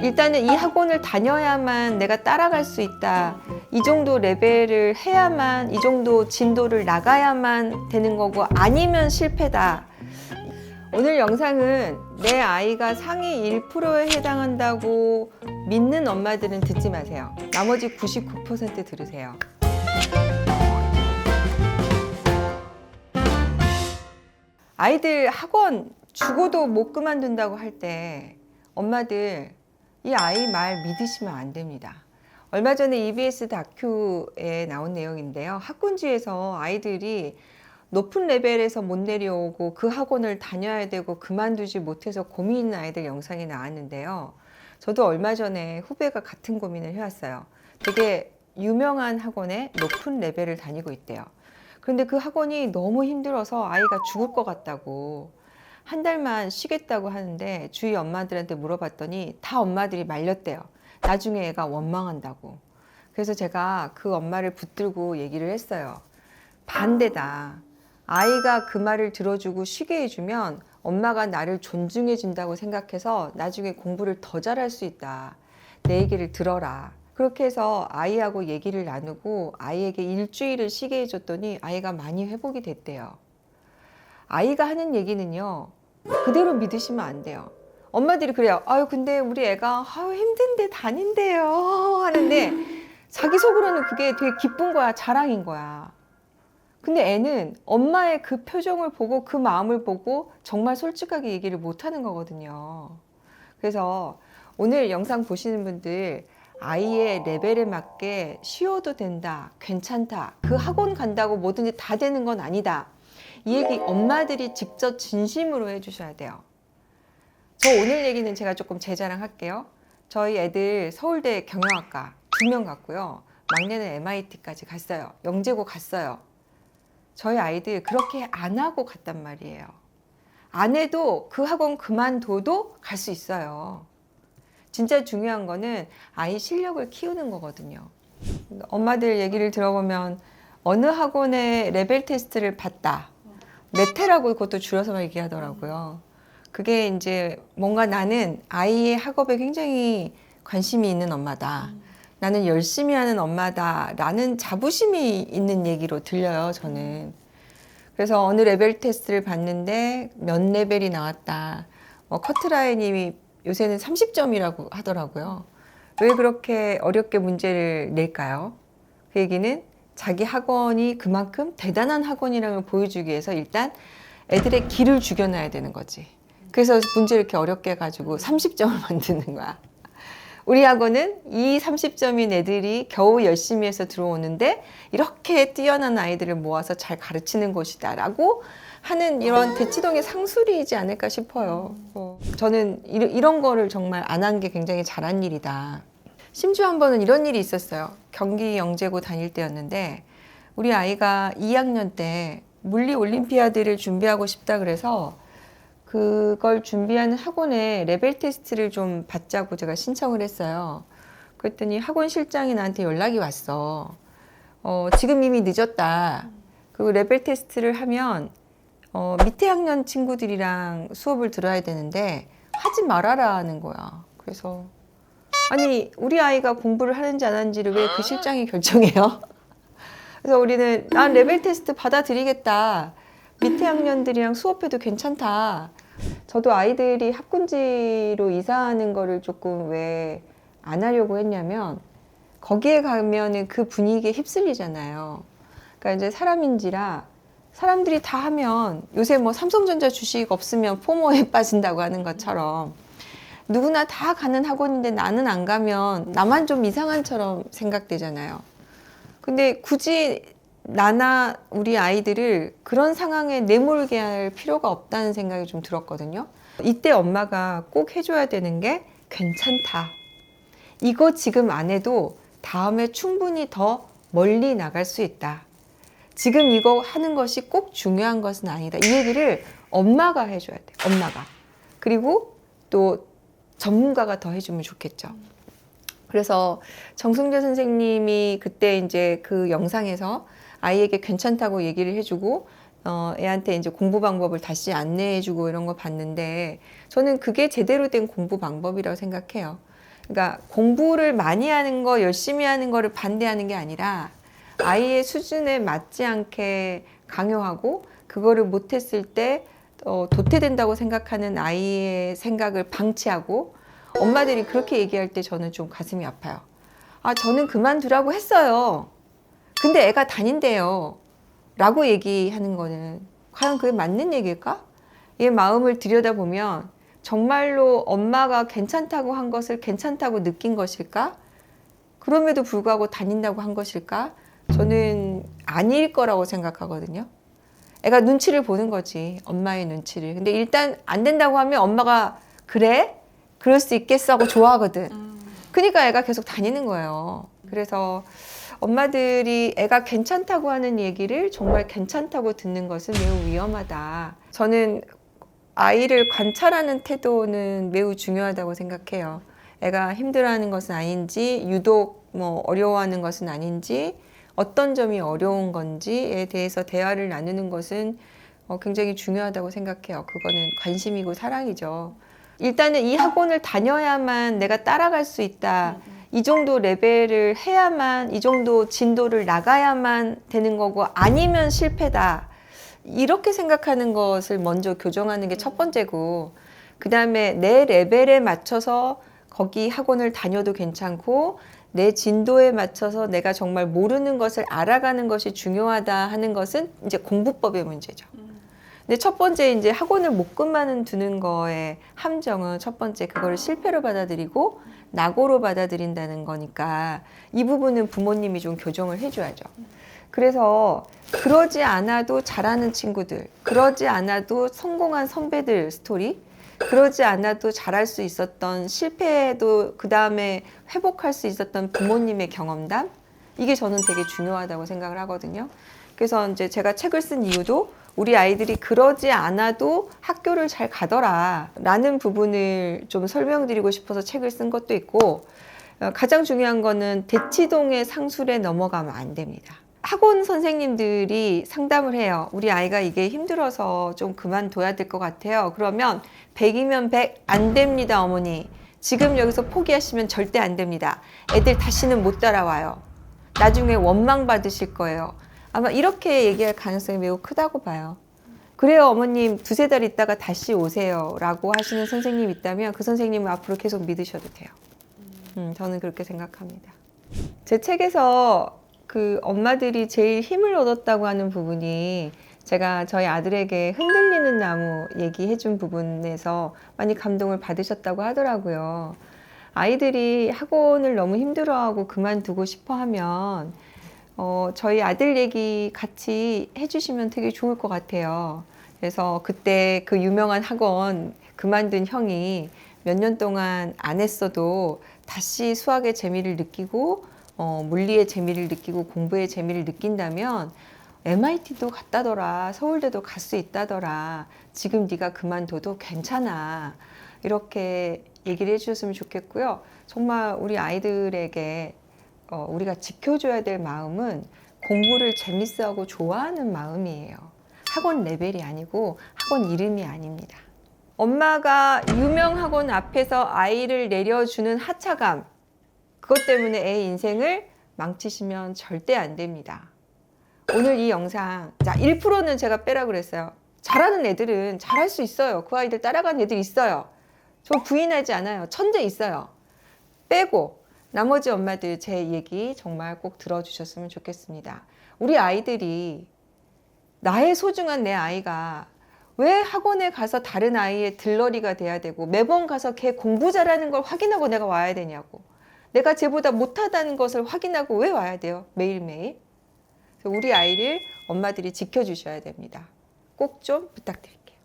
일단은 이 학원을 다녀야만 내가 따라갈 수 있다. 이 정도 레벨을 해야만, 이 정도 진도를 나가야만 되는 거고, 아니면 실패다. 오늘 영상은 내 아이가 상위 1%에 해당한다고 믿는 엄마들은 듣지 마세요. 나머지 99% 들으세요. 아이들 학원 죽어도 못 그만둔다고 할 때 엄마들 이 아이 말 믿으시면 안 됩니다. 얼마 전에 EBS 다큐에 나온 내용인데요. 학군지에서 아이들이 높은 레벨에서 못 내려오고 그 학원을 다녀야 되고 그만두지 못해서 고민 있는 아이들 영상이 나왔는데요. 저도 얼마 전에 후배가 같은 고민을 해왔어요. 되게 유명한 학원에 높은 레벨을 다니고 있대요. 그런데 그 학원이 너무 힘들어서 아이가 죽을 것 같다고 한 달만 쉬겠다고 하는데 주위 엄마들한테 물어봤더니 다 엄마들이 말렸대요. 나중에 애가 원망한다고. 그래서 제가 그 엄마를 붙들고 얘기를 했어요. 반대다. 아이가 그 말을 들어주고 쉬게 해주면 엄마가 나를 존중해 준다고 생각해서 나중에 공부를 더 잘할 수 있다. 내 얘기를 들어라. 그렇게 해서 아이하고 얘기를 나누고 아이에게 일주일을 쉬게 해줬더니 아이가 많이 회복이 됐대요. 아이가 하는 얘기는요, 그대로 믿으시면 안 돼요. 엄마들이 그래요. 아유, 근데 우리 애가 힘든데 다닌대요 하는데 자기 속으로는 그게 되게 기쁜 거야, 자랑인 거야. 근데 애는 엄마의 그 표정을 보고 그 마음을 보고 정말 솔직하게 얘기를 못 하는 거거든요. 그래서 오늘 영상 보시는 분들 아이의 레벨에 맞게 쉬어도 된다, 괜찮다, 그 학원 간다고 뭐든지 다 되는 건 아니다. 이 얘기 엄마들이 직접 진심으로 해주셔야 돼요. 저 오늘 얘기는 제가 조금 제 자랑할게요. 저희 애들 서울대 경영학과 2명 갔고요. 막내는 MIT까지 갔어요. 영재고 갔어요. 저희 아이들 그렇게 안 하고 갔단 말이에요. 안 해도 그 학원 그만둬도 갈 수 있어요. 진짜 중요한 거는 아이 실력을 키우는 거거든요. 엄마들 얘기를 들어보면 어느 학원에 레벨 테스트를 봤다. 네테라고 그것도 줄여서 얘기하더라고요. 그게 이제 뭔가 나는 아이의 학업에 굉장히 관심이 있는 엄마다. 나는 열심히 하는 엄마다. 라는 자부심이 있는 얘기로 들려요, 저는. 그래서 어느 레벨 테스트를 봤는데 몇 레벨이 나왔다. 커트라인이 요새는 30점이라고 하더라고요. 왜 그렇게 어렵게 문제를 낼까요? 그 얘기는 자기 학원이 그만큼 대단한 학원이라는 걸 보여주기 위해서 일단 애들의 기를 죽여놔야 되는 거지. 그래서 문제를 이렇게 어렵게 해가지고 30점을 만드는 거야. 우리 학원은 이 30점인 애들이 겨우 열심히 해서 들어오는데 이렇게 뛰어난 아이들을 모아서 잘 가르치는 곳이다 라고 하는 이런 대치동의 상술이지 않을까 싶어요. 저는 이런 거를 정말 안 한 게 굉장히 잘한 일이다. 심지어 한 번은 이런 일이 있었어요. 경기 영재고 다닐 때였는데 우리 아이가 2학년 때 물리 올림피아드를 준비하고 싶다 그래서 그걸 준비하는 학원에 레벨 테스트를 좀 받자고 제가 신청을 했어요. 그랬더니 학원 실장이 나한테 연락이 왔어. 지금 이미 늦었다. 그 레벨 테스트를 하면 밑에 학년 친구들이랑 수업을 들어야 되는데 하지 말아라는 거야. 그래서 아니 우리 아이가 공부를 하는지 안 하는지를 왜 그 실장이 결정해요? 그래서 우리는 난 레벨 테스트 받아들이겠다. 밑에 학년들이랑 수업해도 괜찮다. 저도 아이들이 학군지로 이사하는 거를 조금 왜 안 하려고 했냐면 거기에 가면은 그 분위기에 휩쓸리잖아요. 그러니까 이제 사람인지라 사람들이 다 하면 요새 뭐 삼성전자 주식 없으면 포모에 빠진다고 하는 것처럼 누구나 다 가는 학원인데 나는 안 가면 나만 좀 이상한처럼 생각되잖아요. 근데 굳이 나나 우리 아이들을 그런 상황에 내몰게 할 필요가 없다는 생각이 좀 들었거든요. 이때 엄마가 꼭 해줘야 되는 게 괜찮다. 이거 지금 안 해도 다음에 충분히 더 멀리 나갈 수 있다. 지금 이거 하는 것이 꼭 중요한 것은 아니다. 이 얘기를 엄마가 해줘야 돼. 엄마가. 그리고 또 전문가가 더 해주면 좋겠죠. 그래서 정승재 선생님이 그때 이제 그 영상에서 아이에게 괜찮다고 얘기를 해주고 애한테 이제 공부 방법을 다시 안내해주고 이런 거 봤는데 저는 그게 제대로 된 공부 방법이라고 생각해요. 그러니까 공부를 많이 하는 거, 열심히 하는 거를 반대하는 게 아니라 아이의 수준에 맞지 않게 강요하고 그거를 못했을 때 도태된다고 생각하는 아이의 생각을 방치하고 엄마들이 그렇게 얘기할 때 저는 좀 가슴이 아파요. 아, 저는 그만두라고 했어요. 근데 애가 다닌대요. 라고 얘기하는 거는 과연 그게 맞는 얘기일까? 얘 마음을 들여다보면 정말로 엄마가 괜찮다고 한 것을 괜찮다고 느낀 것일까? 그럼에도 불구하고 다닌다고 한 것일까? 저는 아닐 거라고 생각하거든요. 애가 눈치를 보는 거지, 엄마의 눈치를. 근데 일단 안 된다고 하면 엄마가 그래? 그럴 수 있겠어 하고 좋아하거든. 그러니까 애가 계속 다니는 거예요. 그래서 엄마들이 애가 괜찮다고 하는 얘기를 정말 괜찮다고 듣는 것은 매우 위험하다. 저는 아이를 관찰하는 태도는 매우 중요하다고 생각해요. 애가 힘들어하는 것은 아닌지, 유독 어려워하는 것은 아닌지, 어떤 점이 어려운 건지에 대해서 대화를 나누는 것은 굉장히 중요하다고 생각해요. 그거는 관심이고 사랑이죠. 일단은 이 학원을 다녀야만 내가 따라갈 수 있다. 이 정도 레벨을 해야만, 이 정도 진도를 나가야만 되는 거고, 아니면 실패다. 이렇게 생각하는 것을 먼저 교정하는 게 첫 번째고, 그 다음에 내 레벨에 맞춰서 거기 학원을 다녀도 괜찮고, 내 진도에 맞춰서 내가 정말 모르는 것을 알아가는 것이 중요하다 하는 것은 이제 공부법의 문제죠. 근데 첫 번째 이제 학원을 못 그만두는 거의 함정은 첫 번째 그거를 실패로 받아들이고 낙오로 받아들인다는 거니까 이 부분은 부모님이 좀 교정을 해줘야죠. 그래서 그러지 않아도 잘하는 친구들, 그러지 않아도 성공한 선배들 스토리, 그러지 않아도 잘할 수 있었던 실패도 그 다음에 회복할 수 있었던 부모님의 경험담, 이게 저는 되게 중요하다고 생각을 하거든요. 그래서 이제 제가 책을 쓴 이유도 우리 아이들이 그러지 않아도 학교를 잘 가더라 라는 부분을 좀 설명드리고 싶어서 책을 쓴 것도 있고, 가장 중요한 거는 대치동의 상술에 넘어가면 안 됩니다. 학원 선생님들이 상담을 해요. 우리 아이가 이게 힘들어서 좀 그만둬야 될 것 같아요. 그러면 100이면 100 안 됩니다, 어머니. 지금 여기서 포기하시면 절대 안 됩니다. 애들 다시는 못 따라와요. 나중에 원망 받으실 거예요. 아마 이렇게 얘기할 가능성이 매우 크다고 봐요. 그래요, 어머님 두세 달 있다가 다시 오세요 라고 하시는 선생님이 있다면 그 선생님은 앞으로 계속 믿으셔도 돼요. 저는 그렇게 생각합니다. 제 책에서 그 엄마들이 제일 힘을 얻었다고 하는 부분이, 제가 저희 아들에게 흔들리는 나무 얘기해 준 부분에서 많이 감동을 받으셨다고 하더라고요. 아이들이 학원을 너무 힘들어하고 그만두고 싶어 하면 저희 아들 얘기 같이 해주시면 되게 좋을 것 같아요. 그래서 그때 그 유명한 학원 그만둔 형이 몇 년 동안 안 했어도 다시 수학의 재미를 느끼고 물리의 재미를 느끼고 공부의 재미를 느낀다면 MIT도 갔다더라, 서울대도 갈 수 있다더라, 지금 네가 그만둬도 괜찮아, 이렇게 얘기를 해주셨으면 좋겠고요. 정말 우리 아이들에게 우리가 지켜줘야 될 마음은 공부를 재밌어하고 좋아하는 마음이에요. 학원 레벨이 아니고 학원 이름이 아닙니다. 엄마가 유명 학원 앞에서 아이를 내려주는 하차감, 그것 때문에 애 인생을 망치시면 절대 안 됩니다. 오늘 이 영상, 자, 1%는 제가 빼라 그랬어요. 잘하는 애들은 잘할 수 있어요. 그 아이들 따라가는 애들 있어요. 저 부인하지 않아요. 천재 있어요. 빼고 나머지 엄마들 제 얘기 정말 꼭 들어주셨으면 좋겠습니다. 우리 아이들이, 나의 소중한 내 아이가 왜 학원에 가서 다른 아이의 들러리가 돼야 되고 매번 가서 걔 공부 잘하는 걸 확인하고 내가 와야 되냐고, 내가 쟤보다 못하다는 것을 확인하고 왜 와야 돼요? 매일매일. 그래서 우리 아이를 엄마들이 지켜주셔야 됩니다. 꼭 좀 부탁드릴게요.